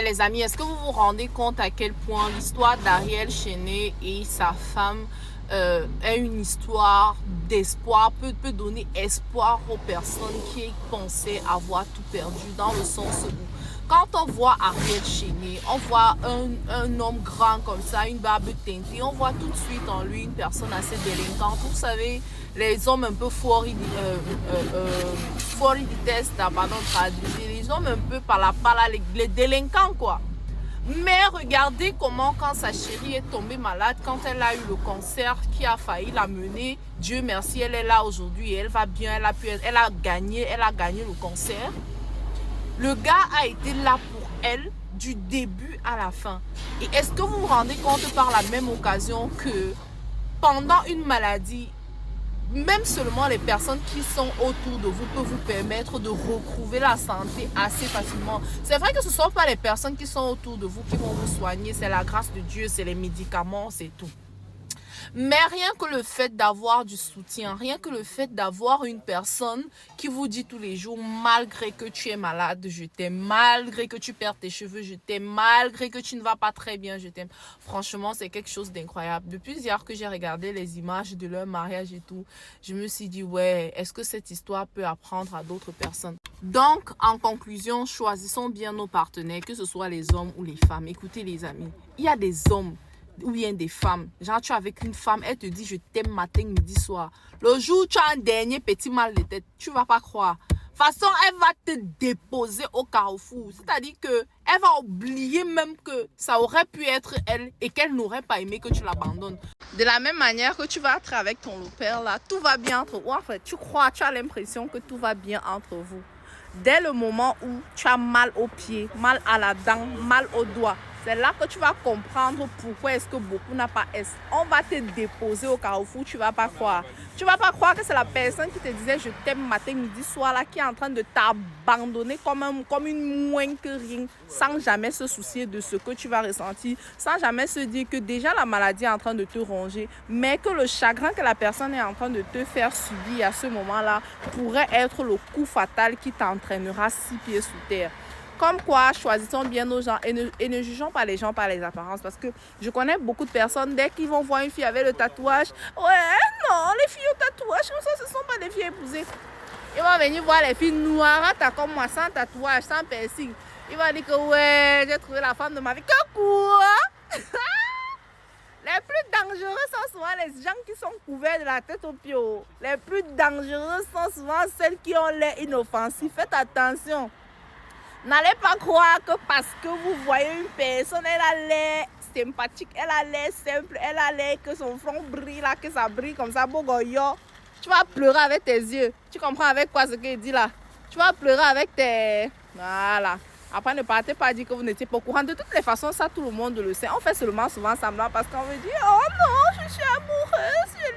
Mais les amis, est-ce que vous vous rendez compte à quel point l'histoire d'Ariel Cheney et sa femme est une histoire d'espoir, peut donner espoir aux personnes qui pensaient avoir tout perdu, dans le sens où quand on voit Ariel Cheney, on voit un homme grand comme ça, une barbe teintée, on voit tout de suite en lui une personne assez délinquante. Vous savez, les hommes un peu forts, ils détestent, pardon, traduire, les hommes un peu par là, les délinquants quoi. Mais regardez comment quand sa chérie est tombée malade, quand elle a eu le cancer qui a failli la mener, Dieu merci, elle est là aujourd'hui, elle va bien, elle a gagné le cancer. Le gars a été là pour elle du début à la fin. Et est-ce que vous vous rendez compte par la même occasion que pendant une maladie, même seulement les personnes qui sont autour de vous peuvent vous permettre de retrouver la santé assez facilement. C'est vrai que ce ne sont pas les personnes qui sont autour de vous qui vont vous soigner, c'est la grâce de Dieu, c'est les médicaments, c'est tout. Mais rien que le fait d'avoir du soutien, rien que le fait d'avoir une personne qui vous dit tous les jours, malgré que tu es malade, je t'aime, malgré que tu perds tes cheveux, je t'aime, malgré que tu ne vas pas très bien, je t'aime. Franchement, c'est quelque chose d'incroyable. Depuis hier que j'ai regardé les images de leur mariage et tout, je me suis dit, ouais, est-ce que cette histoire peut apprendre à d'autres personnes? Donc, en conclusion, choisissons bien nos partenaires, que ce soit les hommes ou les femmes. Écoutez les amis, il y a des hommes ou bien des femmes. Genre, tu es avec une femme, elle te dit je t'aime matin, midi, soir. Le jour où tu as un dernier petit mal de tête, tu ne vas pas croire. De toute façon, elle va te déposer au carrefour. C'est-à-dire qu'elle va oublier même que ça aurait pu être elle et qu'elle n'aurait pas aimé que tu l'abandonnes. De la même manière que tu vas être avec ton père là, tout va bien entre vous. En fait, tu crois, tu as l'impression que tout va bien entre vous. Dès le moment où tu as mal aux pieds, mal à la dent, mal au doigt, c'est là que tu vas comprendre pourquoi est-ce que beaucoup n'a pas S. On va te déposer au carrefour, tu ne vas pas croire. Tu ne vas pas croire que c'est la personne qui te disait je t'aime matin, midi, soir là, qui est en train de t'abandonner comme une moins que rien, sans jamais se soucier de ce que tu vas ressentir, sans jamais se dire que déjà la maladie est en train de te ronger, mais que le chagrin que la personne est en train de te faire subir à ce moment-là pourrait être le coup fatal qui t'entraînera 6 pieds sous terre. Comme quoi, choisissons bien nos gens et ne jugeons pas les gens par les apparences. Parce que je connais beaucoup de personnes, dès qu'ils vont voir une fille avec le tatouage, ouais, non, les filles au tatouage, comme ça, ce ne sont pas des filles épousées. Ils vont venir voir les filles noires, comme moi, sans tatouage, sans piercing. Ils vont dire que, ouais, j'ai trouvé la femme de ma vie. Que quoi? Les plus dangereux sont souvent les gens qui sont couverts de la tête aux pieds. Les plus dangereux sont souvent celles qui ont l'air inoffensifs. Faites attention. N'allez pas croire que parce que vous voyez une personne, elle a l'air sympathique, elle a l'air simple, elle a l'air que son front brille là, que ça brille comme ça, bogoyo. Tu vas pleurer avec tes yeux. Tu comprends avec quoi ce qu'il dit là? Tu vas pleurer avec tes... Voilà. Après, ne partez pas dire que vous n'étiez pas au courant. De toutes les façons, ça, tout le monde le sait. On fait seulement souvent semblant parce qu'on veut dire, oh non, je suis amoureuse, je